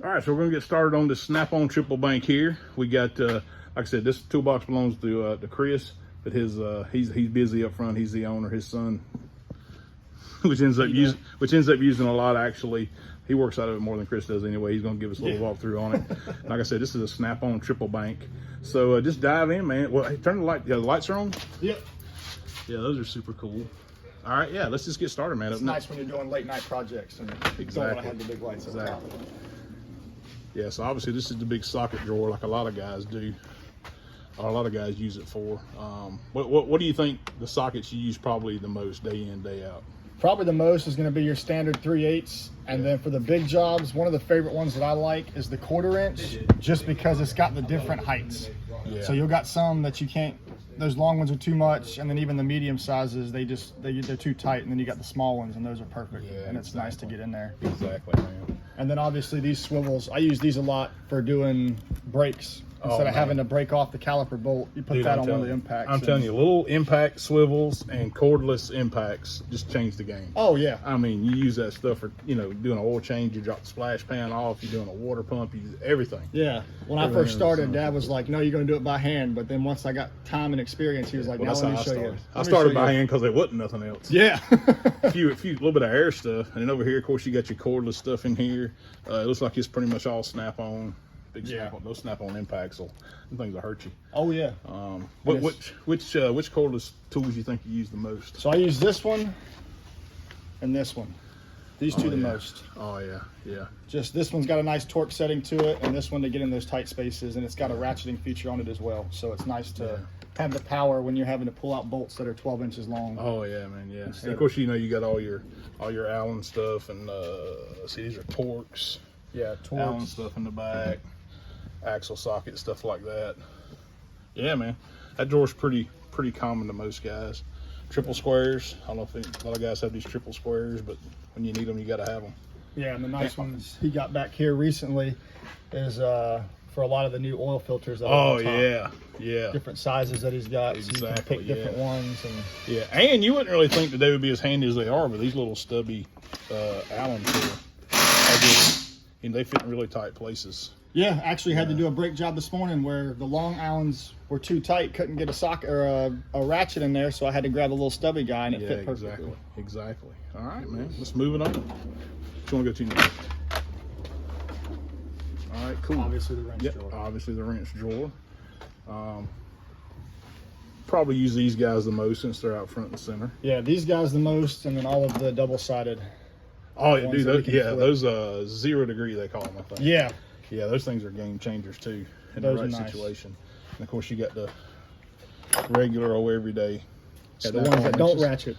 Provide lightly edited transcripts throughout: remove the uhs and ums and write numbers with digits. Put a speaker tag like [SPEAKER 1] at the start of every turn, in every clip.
[SPEAKER 1] All right, so we're gonna get started on this snap-on triple bank here. We got, like I said, this toolbox belongs to Chris, but his he's busy up front. He's the owner. His son, which ends up using a lot actually. He works out of it more than Chris does anyway. He's gonna give us a little walkthrough on it. Like I said, this is a snap-on triple bank. So just dive in, man. Well, hey, turn the light. Yeah, the lights are on.
[SPEAKER 2] Yep.
[SPEAKER 1] Yeah, those are super cool. All right, yeah, let's just get started, man.
[SPEAKER 2] It's nice when you're doing late night projects and you don't want to have the big lights up top.
[SPEAKER 1] Yeah, so obviously this is the big socket drawer, like a lot of guys do. Or a lot of guys use it for. What do you think the sockets you use probably the most day in, day out?
[SPEAKER 2] Probably the most is going to be your standard 3/8, and then for the big jobs, one of the favorite ones that I like is the 1/4 inch, just because it's got the different heights.
[SPEAKER 1] Yeah.
[SPEAKER 2] So you'll got some that you can't. Those long ones are too much, and then even the medium sizes, they're too tight, and then you got the small ones, and those are perfect.
[SPEAKER 1] Yeah,
[SPEAKER 2] and it's nice to get in there.
[SPEAKER 1] Exactly, man.
[SPEAKER 2] And then obviously these swivels, I use these a lot for doing brakes. Instead of having to break off the caliper bolt, you put that on one of the impacts.
[SPEAKER 1] I'm telling you, little impact swivels and cordless impacts just change the game.
[SPEAKER 2] Oh yeah.
[SPEAKER 1] I mean, you use that stuff for, doing an oil change, you drop the splash pan off, you're doing a water pump, you use everything.
[SPEAKER 2] Yeah. When I first started, Dad was like, no, you're going to do it by hand. But then once I got time and experience, he was like, now let me show you.
[SPEAKER 1] I started by hand because there wasn't nothing else.
[SPEAKER 2] Yeah.
[SPEAKER 1] a little bit of air stuff. And then over here, of course, you got your cordless stuff in here. It looks like it's pretty much all snap-on. Big snap-on. Those snap-on impacts them things will hurt you.
[SPEAKER 2] Oh yeah.
[SPEAKER 1] Which cordless tools you think you use the most?
[SPEAKER 2] So I use this one and this one. These two the most.
[SPEAKER 1] Oh yeah, yeah.
[SPEAKER 2] Just this one's got a nice torque setting to it, and this one to get in those tight spaces, and it's got a ratcheting feature on it as well. So it's nice to have the power when you're having to pull out bolts that are 12 inches long.
[SPEAKER 1] Oh yeah, man, yeah. And of course, you got all your Allen stuff, and see, these are Torx.
[SPEAKER 2] Yeah, Torx.
[SPEAKER 1] Allen stuff in the back. Axle socket, stuff like that. Yeah, man, that drawer's pretty common to most guys. Triple squares. I don't know if a lot of guys have these triple squares, but when you need them, you got to have them.
[SPEAKER 2] Yeah, and the nice ones he got back here recently is for a lot of the new oil filters. That are on top. Yeah. Different sizes that he's got, so you can pick different ones. And
[SPEAKER 1] and you wouldn't really think that they would be as handy as they are, but these little stubby Allens here, they fit in really tight places.
[SPEAKER 2] Yeah, actually had to do a brake job this morning where the long Allens were too tight, couldn't get a socket or a ratchet in there, so I had to grab a little stubby guy, and it fit perfectly.
[SPEAKER 1] Exactly. All right, man. Let's move it on. What you want to go to next? All right, cool.
[SPEAKER 2] Obviously the wrench drawer.
[SPEAKER 1] Obviously the wrench drawer. Probably use these guys the most since they're out front and center.
[SPEAKER 2] Yeah, these guys the most, and then all of the double-sided.
[SPEAKER 1] Oh, yeah, dude. Those 0 degree they call them, I think.
[SPEAKER 2] Yeah.
[SPEAKER 1] Yeah, those things are game changers too in the right situation. And of course, you got the regular old everyday.
[SPEAKER 2] Yeah, the ones that don't ratchet.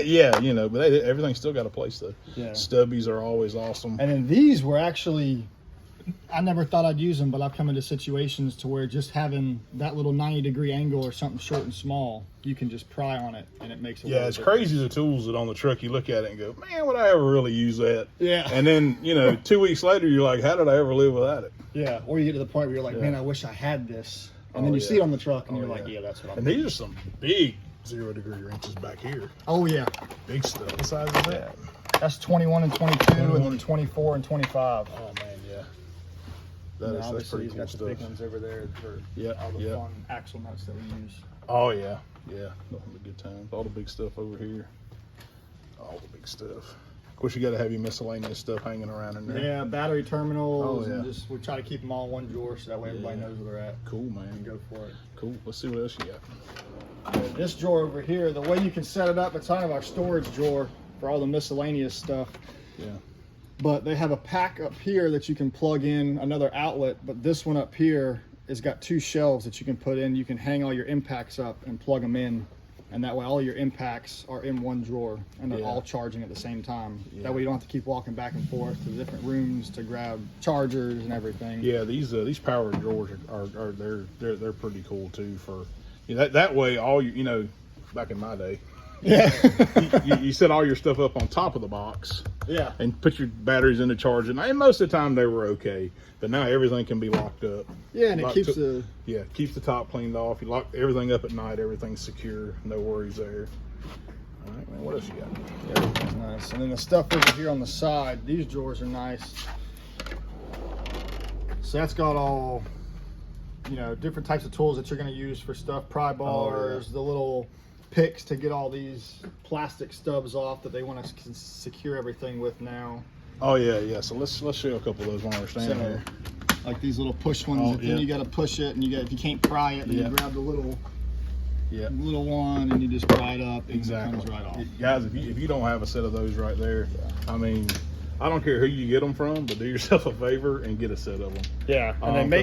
[SPEAKER 1] Yeah, but everything's still got a place though.
[SPEAKER 2] Yeah.
[SPEAKER 1] Stubbies are always awesome.
[SPEAKER 2] And then these were actually, I never thought I'd use them, but I've come into situations to where just having that little 90-degree angle or something short and small, you can just pry on it and it makes it.
[SPEAKER 1] Yeah, it's crazy the tools that on the truck you look at it and go, man, would I ever really use that?
[SPEAKER 2] Yeah.
[SPEAKER 1] And then 2 weeks later you're like, how did I ever live without it?
[SPEAKER 2] Yeah. Or you get to the point where you're like, man, I wish I had this. And then you see it on the truck and you're like, yeah, that's what I'm.
[SPEAKER 1] And these are some big 0 degree wrenches back here.
[SPEAKER 2] Oh yeah.
[SPEAKER 1] Big stuff. What size is that?
[SPEAKER 2] That's 21 and 22 and then 24 and 25.
[SPEAKER 1] Oh man, yeah.
[SPEAKER 2] That's pretty cool
[SPEAKER 1] got
[SPEAKER 2] stuff. The big ones over there for all the fun axle nuts that we use.
[SPEAKER 1] Oh yeah, nothing but good times. All the big stuff over here. All the big stuff. Of course, you got to have your miscellaneous stuff hanging around in there.
[SPEAKER 2] Yeah, battery terminals. And just we try to keep them all in one drawer so that way everybody knows where they're at.
[SPEAKER 1] Cool, man.
[SPEAKER 2] And go for it.
[SPEAKER 1] Cool. Let's see what else you got.
[SPEAKER 2] This drawer over here, the way you can set it up, it's kind of our storage drawer for all the miscellaneous stuff.
[SPEAKER 1] Yeah.
[SPEAKER 2] But they have a pack up here that you can plug in another outlet, but this one up here has got 2 shelves that you can put in. You can hang all your impacts up and plug them in, and that way all your impacts are in one drawer and they're all charging at the same time. That way you don't have to keep walking back and forth to the different rooms to grab chargers and everything.
[SPEAKER 1] Yeah, these power drawers are they're pretty cool too. For that way all you back in my day. Yeah, you set all your stuff up on top of the box.
[SPEAKER 2] Yeah,
[SPEAKER 1] and put your batteries in the charger. And most of the time they were okay, but now everything can be locked up.
[SPEAKER 2] Yeah, and it keeps
[SPEAKER 1] keeps the top cleaned off. You lock everything up at night. Everything's secure. No worries there. All right, man. What else you got?
[SPEAKER 2] Yeah, everything's nice. And then the stuff over here on the side. These drawers are nice. So that's got all, you know, different types of tools that you're going to use for stuff. Pry bars, the little picks to get all these plastic stubs off that they want to secure everything with now.
[SPEAKER 1] Oh yeah, yeah. So let's show you a couple of those when we're standing
[SPEAKER 2] So,
[SPEAKER 1] here.
[SPEAKER 2] like these little push ones, then you got to push it, and if you can't pry it, then you grab the little one, and you just pry it up, and it comes right off.
[SPEAKER 1] Guys, if you don't have a set of those right there, I mean, I don't care who you get them from, but do yourself a favor and get a set of them.
[SPEAKER 2] Yeah, and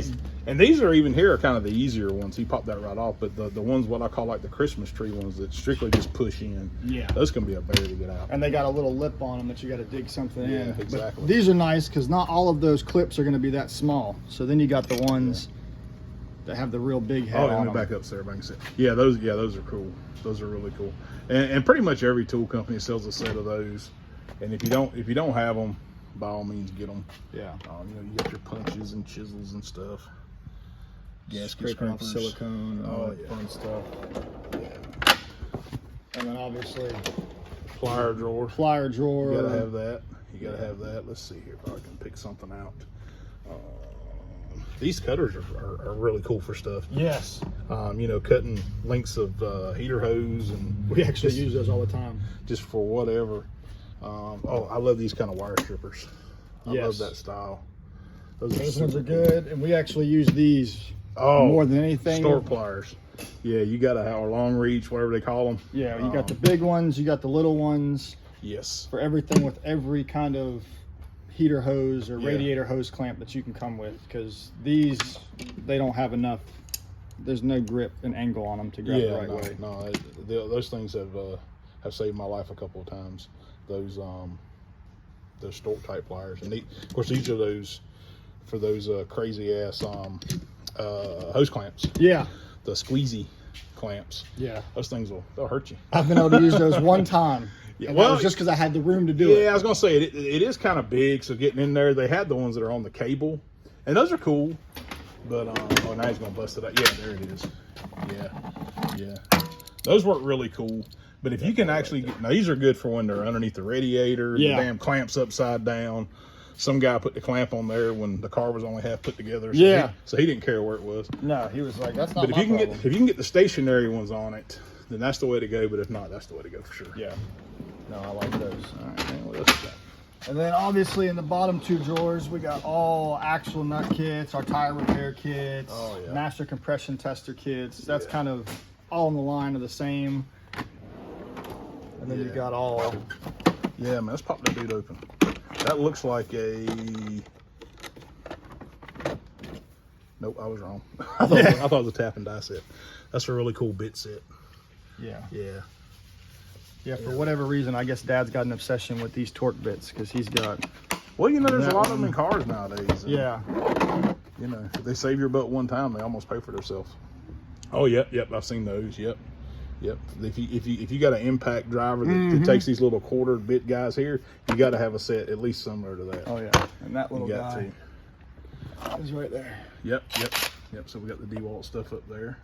[SPEAKER 1] and these are even here are kind of the easier ones. He popped that right off, but the ones what I call like the Christmas tree ones that strictly just push in.
[SPEAKER 2] Yeah,
[SPEAKER 1] those can be a bear to get out.
[SPEAKER 2] And they got a little lip on them that you got to dig something in.
[SPEAKER 1] Yeah, exactly.
[SPEAKER 2] But these are nice because not all of those clips are going to be that small. So then you got the ones that have the real big head on them.
[SPEAKER 1] Let me back up so everybody can see. Yeah, those are cool. Those are really cool. And pretty much every tool company sells a set of those. And if you don't have them, by all means get them.
[SPEAKER 2] Yeah.
[SPEAKER 1] You know, you got your punches and chisels and stuff. Gasket
[SPEAKER 2] Scraping off
[SPEAKER 1] scrapers.
[SPEAKER 2] silicone, all that fun stuff.
[SPEAKER 1] Yeah.
[SPEAKER 2] And then obviously
[SPEAKER 1] Plier drawer.
[SPEAKER 2] plier drawer.
[SPEAKER 1] You gotta have that. You gotta have that. Let's see here if I can pick something out. These cutters are really cool for stuff.
[SPEAKER 2] Yes.
[SPEAKER 1] You know, cutting lengths of heater hose, and
[SPEAKER 2] We actually use those all the time.
[SPEAKER 1] just for whatever. I love these kind of wire strippers. I love that style.
[SPEAKER 2] Those ones are good, and we actually use these
[SPEAKER 1] Oh,
[SPEAKER 2] more than anything.
[SPEAKER 1] Store pliers. Yeah, you gotta have a long reach, whatever they call them.
[SPEAKER 2] Yeah, you got the big ones, you got the little ones.
[SPEAKER 1] Yes.
[SPEAKER 2] For everything with every kind of heater hose or radiator hose clamp that you can come with, because these, they don't have enough. There's no grip and angle on them to grab the right way.
[SPEAKER 1] No, those things have saved my life a couple of times. Those stork type pliers, and of course these are those for those crazy ass hose clamps.
[SPEAKER 2] Yeah.
[SPEAKER 1] The squeezy clamps.
[SPEAKER 2] Yeah.
[SPEAKER 1] Those things they'll hurt you.
[SPEAKER 2] I've been able to use those one time.
[SPEAKER 1] Yeah,
[SPEAKER 2] And that was just because I had the room to do it.
[SPEAKER 1] Yeah, I was gonna say it is kind of big, so getting in there, they had the ones that are on the cable, and those are cool. But oh, now he's gonna bust it out. Yeah, there it is. Yeah. Those work really cool. But if you can actually now these are good for when they're underneath the radiator, the damn clamp's upside down. Some guy put the clamp on there when the car was only half put together. So so he didn't care where it was.
[SPEAKER 2] No, he was like, "That's not."
[SPEAKER 1] But if you can get the stationary ones on it, then that's the way to go. But if not, that's the way to go for sure.
[SPEAKER 2] Yeah. No, I like those.
[SPEAKER 1] All right, man, what else you got?
[SPEAKER 2] And then obviously in the bottom two drawers, we got all axle nut kits, our tire repair kits, master compression tester kits. That's kind of all in the line of the same. And then you got all.
[SPEAKER 1] Yeah, man, let's pop that dude open. That looks like a. Nope, I was wrong. I thought it was a tap and die set. That's a really cool bit set.
[SPEAKER 2] Yeah.
[SPEAKER 1] Yeah.
[SPEAKER 2] For whatever reason, I guess Dad's got an obsession with these torque bits because he's got.
[SPEAKER 1] Well, you know, there's a lot of them in cars nowadays.
[SPEAKER 2] Yeah.
[SPEAKER 1] You know, if they save your butt one time, they almost pay for themselves. Oh, yep. I've seen those. Yep. If you got an impact driver that takes these little quarter bit guys here, you got to have a set at least similar to that.
[SPEAKER 2] Oh yeah, and that little guy is right there.
[SPEAKER 1] Yep. So we got the DeWalt stuff up there.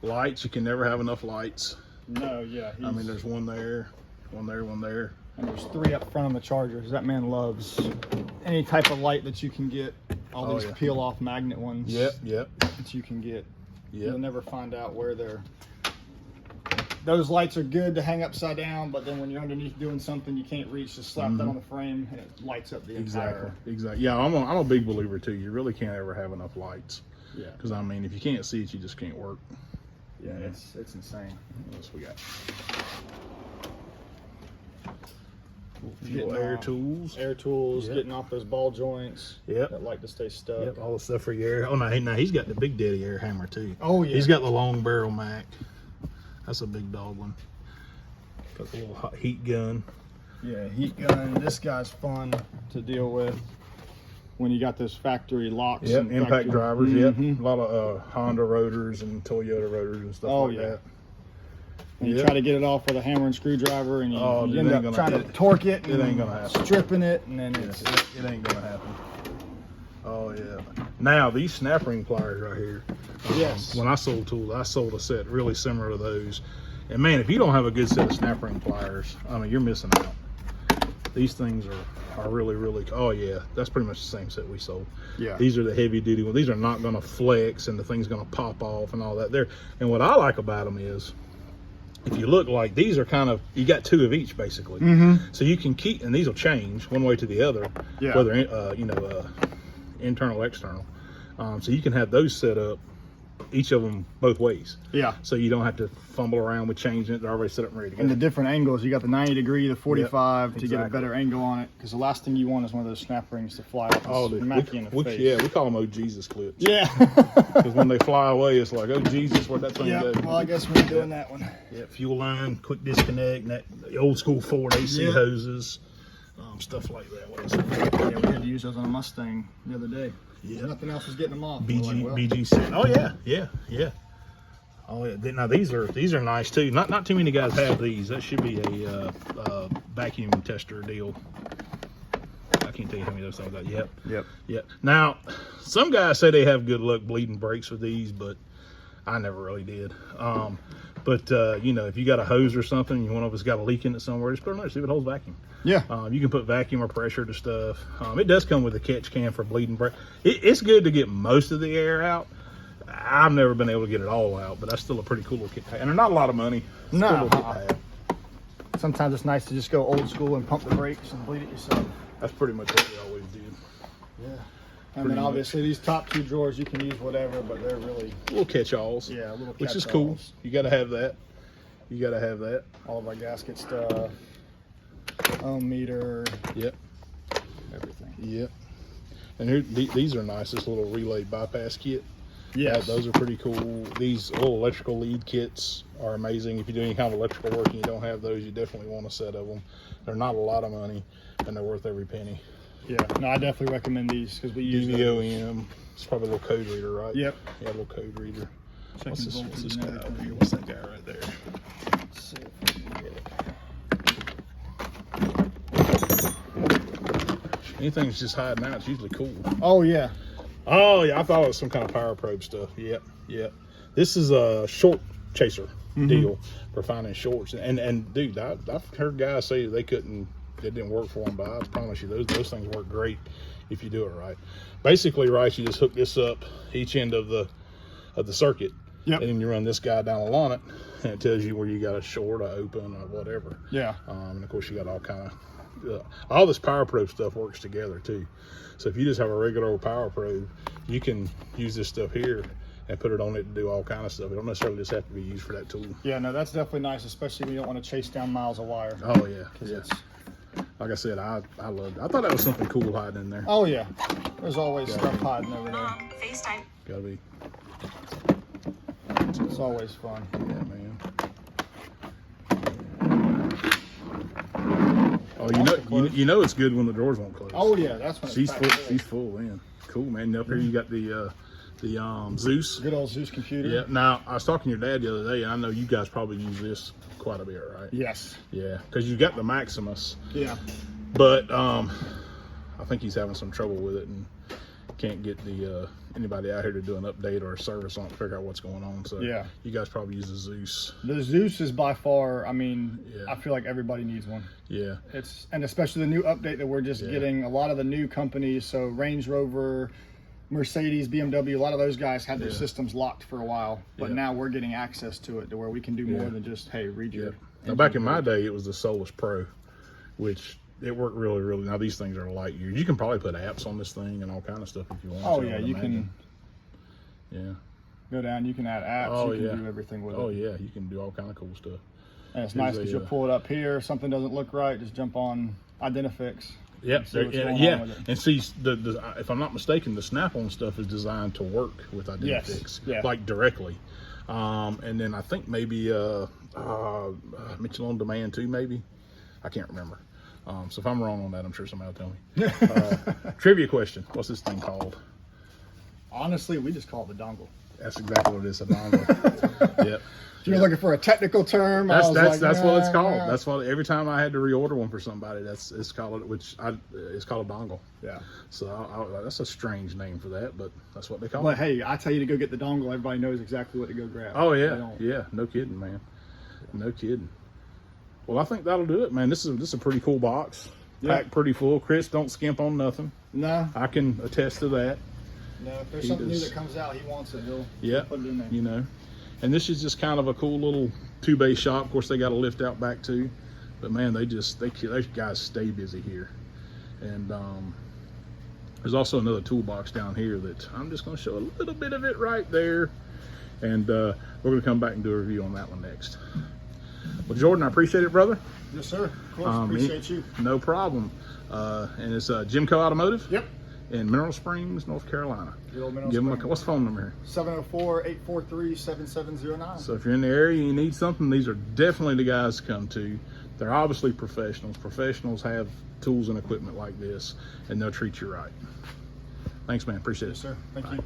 [SPEAKER 1] Lights, you can never have enough lights.
[SPEAKER 2] No, yeah.
[SPEAKER 1] I mean, there's one there, one there.
[SPEAKER 2] And there's 3 up front on the Chargers. That man loves any type of light that you can get. All these peel off magnet ones.
[SPEAKER 1] Yep.
[SPEAKER 2] That you can get.
[SPEAKER 1] Yep.
[SPEAKER 2] You'll never find out where they're. Those lights are good to hang upside down, but then when you're underneath doing something you can't reach, just slap that on the frame and it lights up the entire.
[SPEAKER 1] Exactly. Yeah, I'm a big believer too. You really can't ever have enough lights.
[SPEAKER 2] Yeah.
[SPEAKER 1] Because I mean, if you can't see it, you just can't work.
[SPEAKER 2] Yeah, it's insane.
[SPEAKER 1] What else we got? Little air tools.
[SPEAKER 2] Air tools, getting off those ball joints.
[SPEAKER 1] Yep.
[SPEAKER 2] That like to stay stuck.
[SPEAKER 1] Yep, all the stuff for your air. Oh, no, he's got the Big Daddy air hammer too.
[SPEAKER 2] Oh, yeah.
[SPEAKER 1] He's got the long barrel Mac. That's a big dog one. Got the little hot heat gun.
[SPEAKER 2] Yeah, heat gun. This guy's fun to deal with when you got those factory locks.
[SPEAKER 1] Yep,
[SPEAKER 2] and
[SPEAKER 1] impact drivers. Yep, a lot of Honda rotors and Toyota rotors and stuff like that.
[SPEAKER 2] And you try to get it off with a hammer and screwdriver, and you end up trying to torque it.
[SPEAKER 1] It ain't gonna happen.
[SPEAKER 2] Stripping it, and then
[SPEAKER 1] it ain't gonna happen. Oh yeah. Now these snap ring pliers right here.
[SPEAKER 2] Yes.
[SPEAKER 1] When I sold tools, I sold a set really similar to those. And man, if you don't have a good set of snap ring pliers, I mean, you're missing out. These things are really, really, oh yeah, that's pretty much the same set we sold.
[SPEAKER 2] Yeah.
[SPEAKER 1] These are the heavy duty ones. These are not going to flex and the thing's going to pop off and all that there. And what I like about them is, if you look, like these are kind of, you got two of each basically. So you can keep, and these will change one way to the other, whether, internal, external. So you can have those set up, each of them both ways.
[SPEAKER 2] Yeah.
[SPEAKER 1] So you don't have to fumble around with changing it. They're already set up and ready to go.
[SPEAKER 2] And the different angles, you got the 90 degree, the 45 to get a
[SPEAKER 1] exactly.
[SPEAKER 2] better angle on it. Because the last thing you want is one of those snap rings to fly off and smack you in the face.
[SPEAKER 1] Yeah, we call them "Oh Jesus" clips.
[SPEAKER 2] Yeah.
[SPEAKER 1] Because when they fly away, it's like, "Oh Jesus, where'd that thing go?"
[SPEAKER 2] Well, I guess we're doing that one.
[SPEAKER 1] Yeah, fuel line, quick disconnect, and that the old school Ford AC hoses, stuff like that. What else?
[SPEAKER 2] Yeah, we had to use those on a Mustang the other day.
[SPEAKER 1] Yeah.
[SPEAKER 2] Nothing else was getting them off.
[SPEAKER 1] BGC. Oh yeah. Oh yeah. Now these are nice too. Not too many guys have these. That should be a vacuum tester deal. I can't tell you how many of those things I got. Yep. Now, some guys say they have good luck bleeding brakes with these, but I never really did. If you got a hose or something, and one of us got a leak in it somewhere, just put it on there, see if it holds vacuum.
[SPEAKER 2] Yeah.
[SPEAKER 1] You can put vacuum or pressure to stuff. It does come with a catch can for bleeding brake. It's good to get most of the air out. I've never been able to get it all out, but that's still a pretty cool little kit. And they're not a lot of money.
[SPEAKER 2] No. Sometimes it's nice to just go old school and pump the brakes and bleed it yourself.
[SPEAKER 1] That's pretty much what we always did.
[SPEAKER 2] Yeah. And then obviously these top two drawers, you can use whatever, but they're really
[SPEAKER 1] little catch-alls.
[SPEAKER 2] Yeah, little catch-alls.
[SPEAKER 1] Which is cool. You got to have that.
[SPEAKER 2] All of our gasket stuff, ohm meter.
[SPEAKER 1] Yep.
[SPEAKER 2] Everything.
[SPEAKER 1] Yep. And here, these are nice. This little relay bypass kit.
[SPEAKER 2] Yeah,
[SPEAKER 1] those are pretty cool. These little electrical lead kits are amazing. If you do any kind of electrical work and you don't have those, you definitely want a set of them. They're not a lot of money, and they're worth every penny.
[SPEAKER 2] Yeah, no, I definitely recommend these because we use
[SPEAKER 1] DVOM. It's probably a little code reader, right?
[SPEAKER 2] Yep.
[SPEAKER 1] Yeah, a little code reader. What's this
[SPEAKER 2] voltage
[SPEAKER 1] guy
[SPEAKER 2] and
[SPEAKER 1] over
[SPEAKER 2] everything.
[SPEAKER 1] here? What's that guy right there?
[SPEAKER 2] Let's see if we can get it.
[SPEAKER 1] Anything that's just hiding out, it's usually cool.
[SPEAKER 2] Oh yeah.
[SPEAKER 1] Oh yeah, I thought it was some kind of power probe stuff. Yep. This is a short chaser deal for finding shorts. And dude, I've heard guys say it didn't work for them, but I promise you, those things work great if you do it right. Basically, right, you just hook this up each end of the circuit, and then you run this guy down along it, and it tells you where you got a short, a open, or whatever. Yeah. And of course, you got all kind of all this power probe stuff works together too. So if you just have a regular old power probe, you can use this stuff here and put it on it to do all kind of stuff. It don't necessarily just have to be used for that tool.
[SPEAKER 2] Yeah, no, that's definitely nice, especially when you don't want to chase down miles of wire.
[SPEAKER 1] Oh yeah, yeah. Like I said, I loved it. I thought that was something cool hiding in there.
[SPEAKER 2] Oh yeah, there's always stuff hiding over there.
[SPEAKER 3] FaceTime.
[SPEAKER 1] Gotta be.
[SPEAKER 2] It's always fun.
[SPEAKER 1] Yeah, man. Oh, you know it's good when the drawers won't close.
[SPEAKER 2] Oh yeah, that's when
[SPEAKER 1] she's full. She's full, man. Cool, man. Up here you got the Zeus.
[SPEAKER 2] Good old Zeus Computer.
[SPEAKER 1] Yeah. Now I was talking to your dad the other day, and I know you guys probably use this quite a bit, right?
[SPEAKER 2] Yes.
[SPEAKER 1] Yeah, because you got the Maximus.
[SPEAKER 2] Yeah.
[SPEAKER 1] But I think he's having some trouble with it and can't get the anybody out here to do an update or a service on it to figure out what's going on. So
[SPEAKER 2] yeah,
[SPEAKER 1] you guys probably use the Zeus.
[SPEAKER 2] The Zeus is by far, I mean, I feel like everybody needs one.
[SPEAKER 1] Yeah.
[SPEAKER 2] And especially the new update that we're just getting. A lot of the new companies, so Range Rover, Mercedes, BMW, a lot of those guys had their systems locked for a while, but now we're getting access to it to where we can do more than just, hey, read your.
[SPEAKER 1] Now, back in my day, it was the Solus Pro, which it worked really, really. Now these things are light years. You can probably put apps on this thing and all kind of stuff if you want.
[SPEAKER 2] Oh yeah, you can.
[SPEAKER 1] Yeah.
[SPEAKER 2] Go down. You can add apps.
[SPEAKER 1] Oh,
[SPEAKER 2] you can do everything with it.
[SPEAKER 1] Oh yeah, you can do all kind of cool stuff.
[SPEAKER 2] And it's nice because you'll pull it up here. If something doesn't look right, just jump on Identifix.
[SPEAKER 1] Yep. And see, if I'm not mistaken, the Snap-on stuff is designed to work with Identifix, like directly. And then I think maybe Mitchell on Demand too, maybe. I can't remember. So if I'm wrong on that, I'm sure somebody will tell me. Trivia question: what's this thing called?
[SPEAKER 2] Honestly, we just call it the dongle.
[SPEAKER 1] That's exactly what it is, a dongle. Yep.
[SPEAKER 2] If you're looking for a technical term,
[SPEAKER 1] that's what it's called. That's what every time I had to reorder one for somebody, it's called a dongle.
[SPEAKER 2] Yeah.
[SPEAKER 1] So that's a strange name for that, but that's what they call it.
[SPEAKER 2] But hey, I tell you to go get the dongle, everybody knows exactly what to go grab.
[SPEAKER 1] Oh yeah, yeah, no kidding, man, no kidding. Well, I think that'll do it, man. This is a pretty cool box. packed pretty full. Chris don't skimp on nothing.
[SPEAKER 2] No,
[SPEAKER 1] I can attest to that.
[SPEAKER 2] no. If there's
[SPEAKER 1] He
[SPEAKER 2] something new
[SPEAKER 1] does.
[SPEAKER 2] that comes out, he wants it. He'll put it in there.
[SPEAKER 1] You know. And this is just kind of a cool little 2-bay shop. Of course, they got a lift out back too. But man, those guys stay busy here. And there's also another toolbox down here that I'm just going to show a little bit of it right there. And we're going to come back and do a review on that one next. Well, Jordan, I appreciate it, brother.
[SPEAKER 2] Yes, sir. Of course, appreciate you.
[SPEAKER 1] No problem. And it's Jimco Automotive.
[SPEAKER 2] Yep.
[SPEAKER 1] In Mineral Springs, North Carolina. Give them what's the phone number here?
[SPEAKER 2] 704-843-7709.
[SPEAKER 1] So if you're in the area and you need something, these are definitely the guys to come to. They're obviously professionals. Professionals have tools and equipment like this, and they'll treat you right. Thanks, man. Appreciate it.
[SPEAKER 2] Yes, sir. Thank you.